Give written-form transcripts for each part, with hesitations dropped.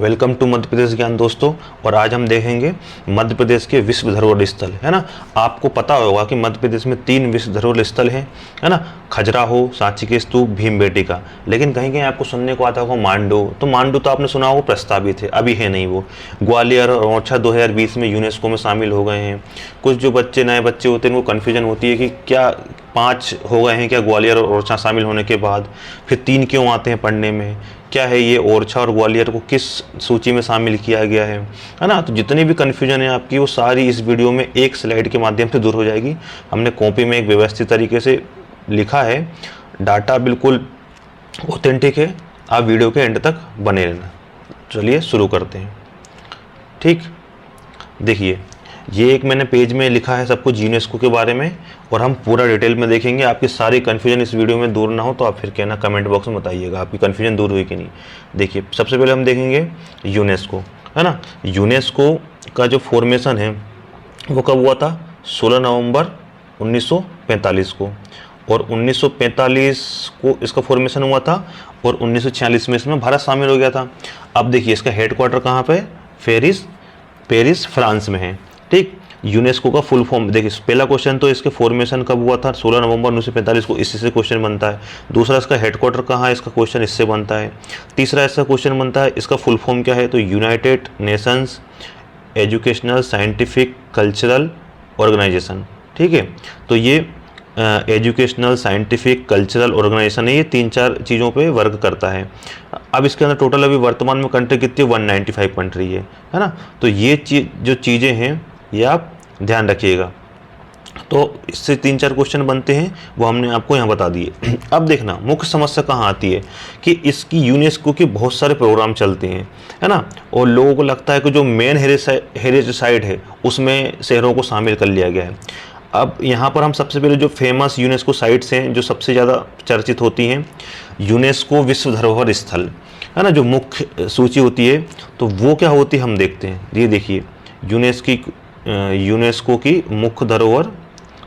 Welcome to Madhya Pradesh ज्ञान दोस्तों। और आज हम देखेंगे मध्य प्रदेश के विश्व धरोहर स्थल, है ना। आपको पता होगा कि मध्य प्रदेश में 3 विश्व धरोहर स्थल हैं, है ना। खजुराहो, सांची के स्तूप, भीमबेटका। लेकिन कहीं कहीं आपको सुनने को आता होगा मांडू। तो मांडू तो आपने सुना होगा प्रस्तावित है, अभी है नहीं वो। ग्वालियर और ओरछा 2020 में यूनेस्को में शामिल हो गए हैं। कुछ जो नए बच्चे होते हैं उनको कन्फ्यूजन होती है कि क्या 5 हो गए हैं क्या ग्वालियर और ओरछा शामिल होने के बाद, फिर 3 क्यों आते हैं पढ़ने में, क्या है ये ओरछा और ग्वालियर को किस सूची में शामिल किया गया है ना। तो जितनी भी कन्फ्यूजन है आपकी वो सारी इस वीडियो में एक स्लाइड के माध्यम से दूर हो जाएगी। हमने कॉपी में एक व्यवस्थित तरीके से लिखा है, डाटा बिल्कुल ऑथेंटिक है। आप वीडियो के एंड तक बने रहना। चलिए शुरू करते हैं। ठीक, देखिए ये एक मैंने पेज में लिखा है सब कुछ यूनेस्को के बारे में, और हम पूरा डिटेल में देखेंगे। आपकी सारी कन्फ्यूजन इस वीडियो में दूर ना हो तो आप फिर कहना कमेंट बॉक्स में बताइएगा आपकी कन्फ्यूजन दूर हुई कि नहीं। देखिए सबसे पहले हम देखेंगे यूनेस्को, है ना। यूनेस्को का जो फॉर्मेशन है वो कब हुआ था? 16 नवंबर 1945 को। और 1945 को इसका फॉर्मेशन हुआ था और 1946 में इसमें भारत शामिल हो गया था। अब देखिए इसका हेडक्वार्टर कहाँ पे? पेरिस फ्रांस में है। ठीक, यूनेस्को का फुल फॉर्म देखिए। पहला क्वेश्चन तो इसके फॉर्मेशन कब हुआ था? 16 नवंबर 1945 को, इसी से क्वेश्चन बनता है। दूसरा इसका हेडक्वार्टर कहाँ है, इसका क्वेश्चन इससे बनता है। तीसरा इसका क्वेश्चन बनता है इसका फुल फॉर्म क्या है, तो United Nations Educational Scientific Cultural Organization. ठीक है, तो ये एजुकेशनल साइंटिफिक कल्चरल ऑर्गेनाइजेशन है। ये 3-4 चीज़ों पे वर्क करता है। अब इसके अंदर टोटल अभी वर्तमान में कंट्री कितनी? 195 कंट्री है ना। तो ये जो चीज़ें हैं ये आप ध्यान रखिएगा। तो इससे 3-4 क्वेश्चन बनते हैं, वो हमने आपको यहाँ बता दिए। अब देखना मुख्य समस्या कहाँ आती है कि इसकी यूनेस्को के बहुत सारे प्रोग्राम चलते हैं, है ना। और लोगों को लगता है कि जो मेन हेरिटेज साइट है उसमें शहरों को शामिल कर लिया गया है। अब यहाँ पर हम सबसे पहले जो फेमस यूनेस्को साइट्स हैं जो सबसे ज़्यादा चर्चित होती हैं, यूनेस्को विश्व धरोहर स्थल, है ना, जो मुख्य सूची होती है तो वो क्या होती है हम देखते हैं। ये देखिए यूनेस्को की मुख्य धरोहर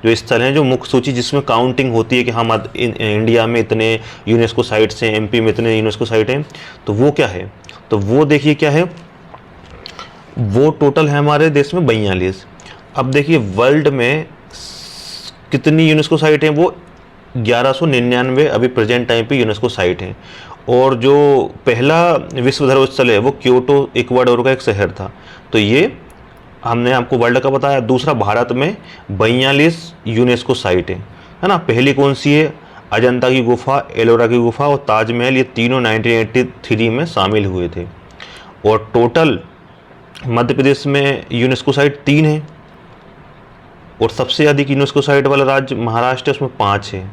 जो स्थल हैं, जो मुख्य सूची जिसमें काउंटिंग होती है कि हम इंडिया में इतने यूनेस्को साइट्स हैं, एमपी में इतने यूनेस्को साइट हैं, तो वो क्या है? तो वो देखिए क्या है, वो टोटल है हमारे देश में 42। अब देखिए वर्ल्ड में कितनी यूनेस्को साइट हैं? वो 1199 अभी प्रेजेंट टाइम पे यूनेस्को साइट हैं। और जो पहला विश्व धरोहर स्थल है वो क्योटो इक्वाडोर का एक शहर था। तो ये हमने आपको वर्ल्ड का बताया। दूसरा, भारत में 42 यूनेस्को साइट है ना। पहली कौन सी है? अजंता की गुफा, एलोरा की गुफा और ताजमहल। ये तीनों 1983 में शामिल हुए थे। और टोटल मध्य प्रदेश में यूनेस्को साइट 3 है। और सबसे अधिक यूनेस्को साइट वाला राज्य महाराष्ट्र, उसमें 5 है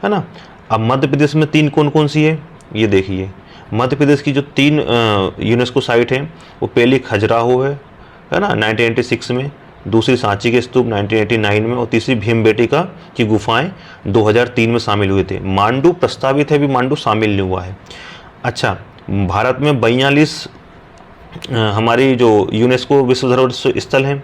ना। अब मध्य प्रदेश में 3 कौन कौन सी है ये देखिए। मध्य प्रदेश की जो 3 यूनेस्को साइट हैं वो पहली खजुराहो है ना 1986 में, दूसरी सांची के स्तूप 1989 में, और तीसरी भीमबेटका की गुफाएं 2003 में शामिल हुए थे। मांडू प्रस्तावित है, अभी मांडू शामिल नहीं हुआ है। अच्छा, भारत में 42 हमारी जो यूनेस्को विश्व धरोहर स्थल हैं,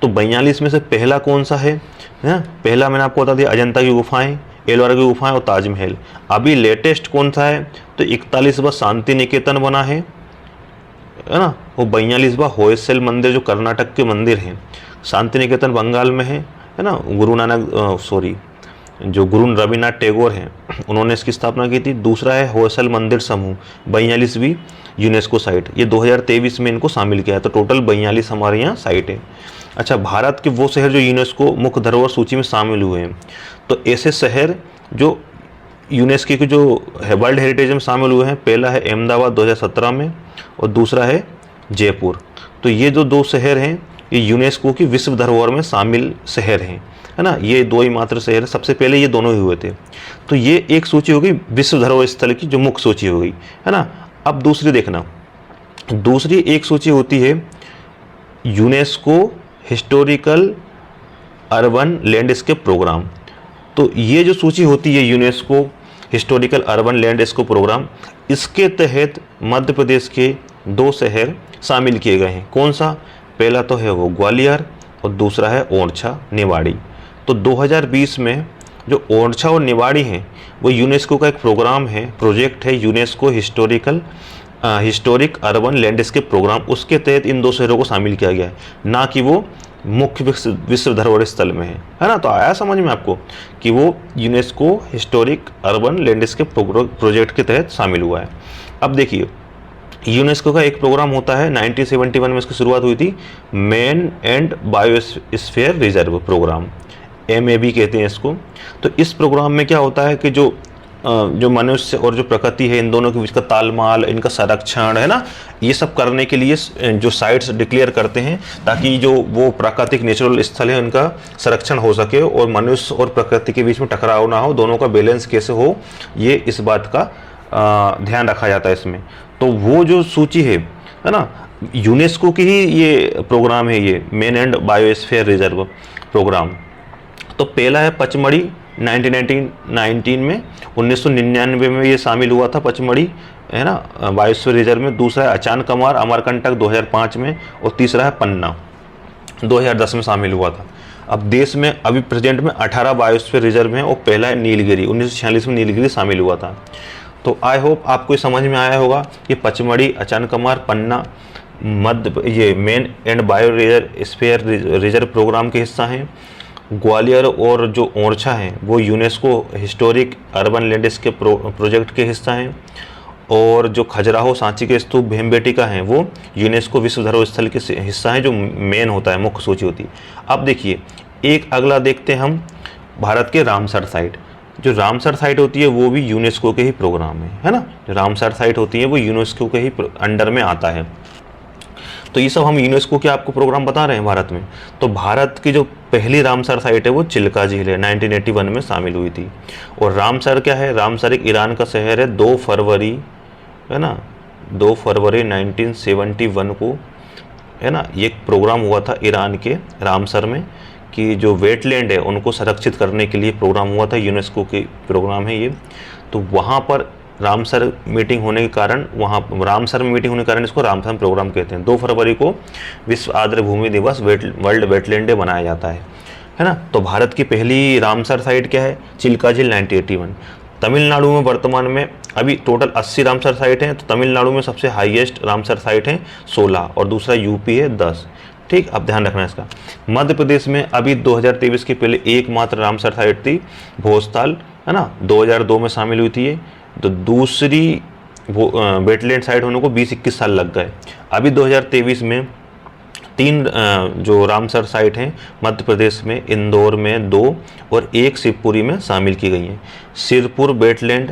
तो 42 में से पहला कौन सा है? पहला मैंने आपको बता दिया अजंता की गुफाएं, एलोरा की गुफाएं और ताजमहल। अभी लेटेस्ट कौन सा है? तो 41वां शांति निकेतन बना है ना। वो 42वां होयसल मंदिर जो कर्नाटक के मंदिर हैं। शांति निकेतन बंगाल में है ना। जो गुरु रविन्द्रनाथ टैगोर हैं उन्होंने इसकी स्थापना की थी। दूसरा है होयसल मंदिर समूह, 42वीं यूनेस्को साइट। ये 2023 में इनको शामिल किया है। तो टोटल 42 हमारे यहाँ साइट है। अच्छा, भारत के वो शहर जो यूनेस्को मुख्य धरोहर सूची में शामिल हुए हैं, तो ऐसे शहर जो यूनेस्को के जो वर्ल्ड हेरिटेज में शामिल हुए हैं, पहला है अहमदाबाद 2017 में, और दूसरा है जयपुर। तो ये जो 2 शहर हैं ये यूनेस्को की विश्व धरोहर में शामिल शहर हैं, है ना। ये 2 ही मात्र शहर है, सबसे पहले ये दोनों ही हुए थे। तो ये एक सूची हो गई विश्व धरोहर स्थल की, जो मुख्य सूची हो गई, है ना। अब दूसरी देखना, दूसरी एक सूची होती है UNESCO historical urban landscape programme. तो ये जो सूची होती है UNESCO historical urban landscape programme, इसके तहत मध्य प्रदेश के 2 शहर शामिल किए गए हैं। कौन सा? पहला तो है वो ग्वालियर और दूसरा है ओरछा निवाड़ी। तो 2020 में जो ओरछा और निवाड़ी हैं वो यूनेस्को का एक प्रोग्राम है, प्रोजेक्ट है UNESCO historical historic urban landscape programme, उसके तहत इन 2 शहरों को शामिल किया गया है, ना कि वो मुख्य विश्व धरोहर स्थल में है ना। तो आया समझ में आपको कि वो UNESCO historic urban landscape project के तहत शामिल हुआ है। अब देखिए, यूनेस्को का एक प्रोग्राम होता है, 1971 में इसकी शुरुआत हुई थी, man and biosphere reserve programme, MAB कहते हैं इसको। तो इस प्रोग्राम में क्या होता है कि जो मनुष्य और जो प्रकृति है, इन दोनों के बीच का तालमाल, इनका संरक्षण है ना, ये सब करने के लिए जो साइट्स डिक्लेयर करते हैं, ताकि जो वो प्राकृतिक नेचुरल स्थल है उनका संरक्षण हो सके और मनुष्य और प्रकृति के बीच में टकराव ना हो, दोनों का बैलेंस कैसे हो, ये इस बात का ध्यान रखा जाता है इसमें। तो वो जो सूची है ना, यूनेस्को की ही ये प्रोग्राम है, ये man and biosphere reserve programme. तो पहला है पचमढ़ी 1919 में, 1999 में ये शामिल हुआ था पचमढ़ी, है ना, बायोस्फीयर रिजर्व में। दूसरा है अचानकमार अमरकंटक 2005 में, और तीसरा है पन्ना 2010 में शामिल हुआ था। अब देश में अभी प्रेजेंट में 18 बायोस्फीयर रिजर्व हैं, और पहला है नीलगिरी, 1946 में नीलगिरी शामिल हुआ था। तो आई होप आपको ये समझ में आया होगा कि पचमढ़ी, अचानकमार, पन्ना ये man and biosphere reserve programme के हिस्सा हैं। ग्वालियर और जो ओरछा हैं वो UNESCO historic urban landscape project के हिस्सा हैं, और जो खजुराहो, सांची के स्तूप, भीमबेटका हैं वो यूनेस्को विश्व धरोहर स्थल के हिस्सा हैं, जो मेन होता है, मुख्य सूची होती है। अब देखिए, एक अगला देखते हैं हम भारत के रामसर साइट। जो रामसर साइट होती है वो भी यूनेस्को के ही प्रोग्राम है ना। जो रामसर साइट होती है वो यूनेस्को के ही अंडर में आता है। तो ये सब हम यूनेस्को के आपको प्रोग्राम बता रहे हैं भारत में। तो भारत की जो पहली रामसर साइट है वो चिल्का झील है, 1981 में शामिल हुई थी। और रामसर क्या है? रामसर एक ईरान का शहर है। 2 फरवरी, है ना, 2 फरवरी 1971 को, है ना, ये प्रोग्राम हुआ था ईरान के रामसर में कि जो वेटलैंड है उनको संरक्षित करने के लिए प्रोग्राम हुआ था। यूनेस्को के प्रोग्राम है ये। तो वहाँ पर रामसर मीटिंग होने के कारण, रामसर में मीटिंग होने के कारण इसको रामसर प्रोग्राम कहते हैं। 2 फरवरी को विश्व आर्द्र भूमि दिवस, वर्ल्ड वेटलैंड डे मनाया जाता है ना। तो भारत की पहली रामसर साइट क्या है? चिल्का झील, 1981। तमिलनाडु में वर्तमान में अभी टोटल 80 रामसर साइट हैं। तो तमिलनाडु में सबसे हाईएस्ट रामसर साइट है 16, और दूसरा यूपी है 10। ठीक, अब ध्यान रखना इसका। मध्य प्रदेश में अभी 2023 के पहले एकमात्र रामसर साइट थी, भोजताल, है ना, 2002 में शामिल हुई थी ये। तो दूसरी वेटलैंड साइट होने को 20-21 साल लग गए। अभी 2023 में 3 जो रामसर साइट हैं मध्य प्रदेश में, इंदौर में 2 और 1 शिवपुरी में शामिल की गई हैं। सिरपुर वेटलैंड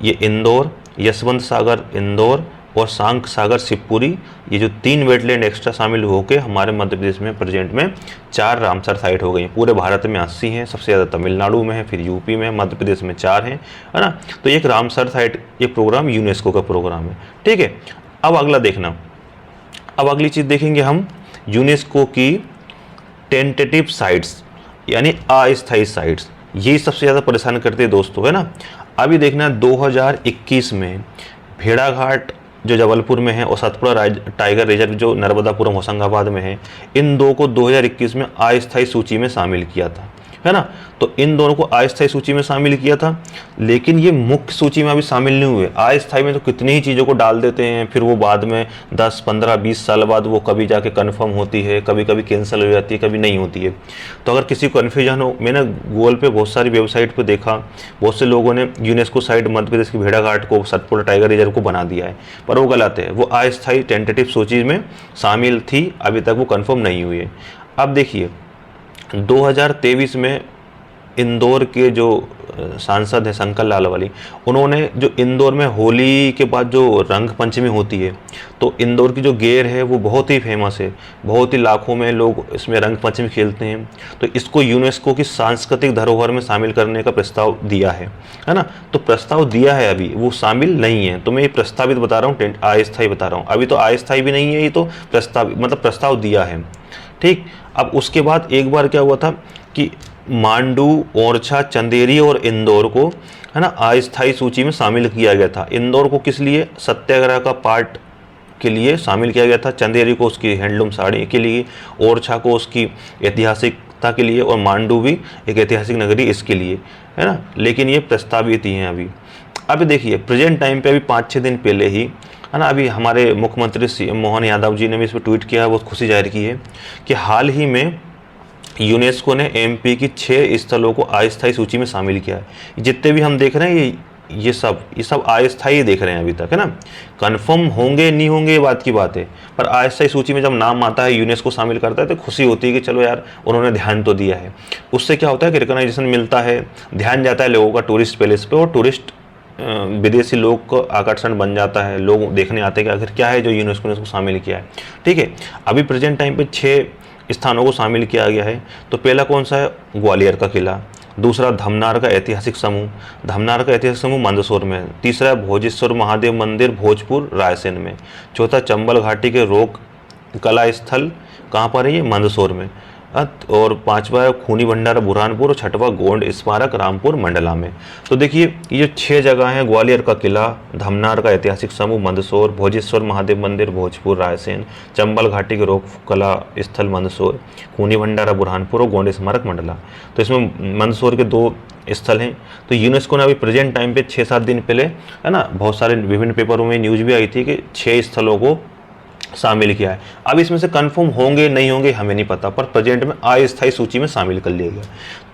ये इंदौर, यशवंत सागर इंदौर, और सांक सागर शिवपुरी, ये जो 3 वेटलैंड एक्स्ट्रा शामिल होकर हमारे मध्य प्रदेश में प्रेजेंट में 4 रामसर साइट हो गई हैं। पूरे भारत में 80 हैं, सबसे ज़्यादा तमिलनाडु में है, फिर यूपी में, मध्य प्रदेश में 4 हैं, है ना। तो एक रामसर साइट, ये प्रोग्राम यूनेस्को का प्रोग्राम है। ठीक है, अब अगला देखना, अब अगली चीज़ देखेंगे हम यूनेस्को की टेंटेटिव साइट्स, यानी अस्थायी साइट्स। ये सबसे ज़्यादा परेशान करते हैं दोस्तों, है ना। अभी देखना 2021 में भेड़ाघाट जो जबलपुर में है और सतपुड़ा टाइगर रिजर्व जो नर्मदापुरम होशंगाबाद में है, इन 2 को 2021 में अस्थायी सूची में शामिल किया था, है ना। तो इन दोनों को अस्थायी सूची में शामिल किया था, लेकिन ये मुख्य सूची में अभी शामिल नहीं हुए। अस्थायी में तो कितनी ही चीज़ों को डाल देते हैं, फिर वो बाद में 10, 15, 20 साल बाद वो कभी जाके कंफर्म होती है, कभी कभी कैंसिल हो जाती है, कभी नहीं होती है। तो अगर किसी को कन्फ्यूजन हो, मैंने गूगल पे बहुत सारी वेबसाइट पे देखा, बहुत से लोगों ने यूनेस्को साइट मध्य प्रदेश की भेड़ाघाट को, सतपुड़ा टाइगर रिजर्व को बना दिया है, पर वो गलत है। वो अस्थायी टेंटेटिव सूची में शामिल थी, अभी तक वो कन्फर्म नहीं हुई है। अब देखिए 2023 में इंदौर के जो सांसद हैं शंकर लालवानी, उन्होंने जो इंदौर में होली के बाद जो रंग पंचमी होती है, तो इंदौर की जो गेर है वो बहुत ही फेमस है, बहुत ही लाखों में लोग इसमें रंग पंचमी खेलते हैं। तो इसको यूनेस्को की सांस्कृतिक धरोहर में शामिल करने का प्रस्ताव दिया है ना। तो प्रस्ताव दिया है, अभी वो शामिल नहीं है। तो मैं ये प्रस्तावित बता रहा हूँ, अस्थायी बता रहा हूँ। अभी तो अस्थायी भी नहीं है, ये तो प्रस्ताव दिया है। ठीक, अब उसके बाद एक बार क्या हुआ था कि मांडू, ओरछा, चंदेरी और इंदौर को, है ना, अस्थायी सूची में शामिल किया गया था। इंदौर को किस लिए? सत्याग्रह का पार्ट के लिए शामिल किया गया था। चंदेरी को उसकी हैंडलूम साड़ी के लिए, ओरछा को उसकी ऐतिहासिकता के लिए, और मांडू भी एक ऐतिहासिक नगरी इसके लिए, है ना। लेकिन ये प्रस्तावित ही हैं अभी। देखिए प्रेजेंट टाइम पे अभी 5-6 दिन पहले ही है ना। अभी हमारे मुख्यमंत्री CM मोहन यादव जी ने भी इस पर ट्वीट किया है, बहुत खुशी जाहिर की है कि हाल ही में यूनेस्को ने MP की 6 स्थलों को अस्थायी सूची में शामिल किया है। जितने भी हम देख रहे हैं ये सब अस्थायी देख रहे हैं अभी तक, है ना। कंफर्म होंगे नहीं होंगे ये बात की बात है, पर अस्थायी सूची में जब नाम आता है, यूनेस्को शामिल करता है, तो खुशी होती है कि चलो यार उन्होंने ध्यान तो दिया है। उससे क्या होता है कि रिकॉग्नाइजेशन मिलता है, ध्यान जाता है लोगों का टूरिस्ट प्लेस पे, और टूरिस्ट विदेशी लोग का आकर्षण बन जाता है। लोग देखने आते हैं कि आखिर क्या है जो यूनेस्को ने उसको शामिल किया है। ठीक है, अभी प्रेजेंट टाइम पे 6 स्थानों को शामिल किया गया है। तो पहला कौन सा है? ग्वालियर का किला। दूसरा धमनार का ऐतिहासिक समूह, धमनार का ऐतिहासिक समूह मंदसौर में। तीसरा भोजेश्वर महादेव मंदिर भोजपुर रायसेन में। चौथा चंबल घाटी के रोक कला स्थल कहाँ पर है? ये मंदसौर में। और पांचवा है खूनी भंडारा बुरहानपुर, और छठवा गोंड स्मारक रामपुर मंडला में। तो देखिए ये जो 6 जगह हैं, ग्वालियर का किला, धमनार का ऐतिहासिक समूह मंदसौर, भोजेश्वर महादेव मंदिर भोजपुर रायसेन, चंबल घाटी के रोक कला स्थल मंदसौर, खूनी भंडारा बुरहानपुर और गोंड स्मारक मंडला। तो इसमें मंदसौर के 2 स्थल हैं। तो यूनेस्को ने अभी प्रेजेंट टाइम पे 6-7 दिन पहले, है ना, बहुत सारे विभिन्न पेपरों में न्यूज़ भी आई थी कि 6 स्थलों को शामिल किया है। अब इसमें से कंफर्म होंगे नहीं होंगे हमें नहीं पता, पर प्रेजेंट में अस्थायी सूची में शामिल कर लिया गया।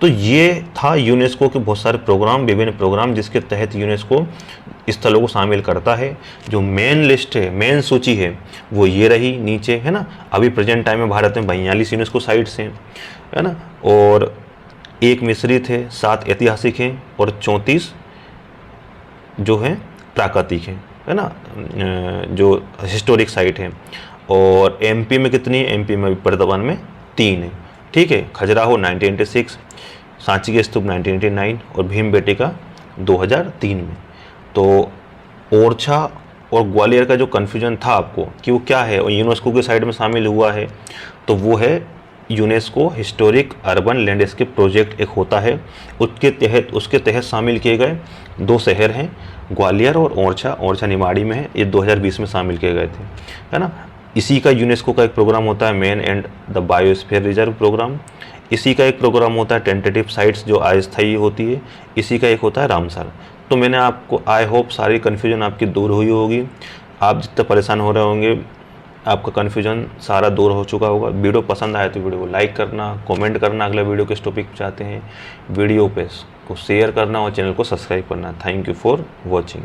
तो ये था यूनेस्को के बहुत सारे प्रोग्राम, विभिन्न प्रोग्राम जिसके तहत यूनेस्को स्थलों को शामिल करता है। जो मेन लिस्ट है, मेन सूची है, वो ये रही नीचे, है ना। अभी प्रेजेंट टाइम में भारत में 42 यूनेस्को साइट्स हैं, है ना, और 1 मिश्रित है, 7 ऐतिहासिक हैं और 34 जो है प्राकृतिक है ना, जो हिस्टोरिक साइट है। और MP में कितनी है? MP में वर्तमान में 3 है। ठीक है, खजुराहो 1986, सांची के स्तूप 1989 और भीमबेटका 2003 में। तो ओरछा और ग्वालियर का जो कन्फ्यूजन था आपको कि वो क्या है और यूनेस्को के साइड में शामिल हुआ है, तो वो है UNESCO historic urban landscape project एक होता है, उसके तहत शामिल किए गए 2 शहर हैं, ग्वालियर और ओरछा। ओरछा निमाड़ी में है, ये 2020 में शामिल किए गए थे, है ना। इसी का यूनेस्को का एक प्रोग्राम होता है man and the biosphere reserve programme. इसी का एक प्रोग्राम होता है टेंटेटिव साइट्स जो अस्थायी होती है। इसी का एक होता है रामसर। तो मैंने आपको, आई होप सारी कन्फ्यूजन आपकी दूर हुई होगी। आप जितने परेशान हो रहे होंगे, आपका कन्फ्यूजन सारा दूर हो चुका होगा। वीडियो पसंद आए तो वीडियो को लाइक करना, कमेंट करना अगला वीडियो किस टॉपिक पे चाहते हैं, वीडियो पे को शेयर करना और चैनल को सब्सक्राइब करना। Thank you for watching.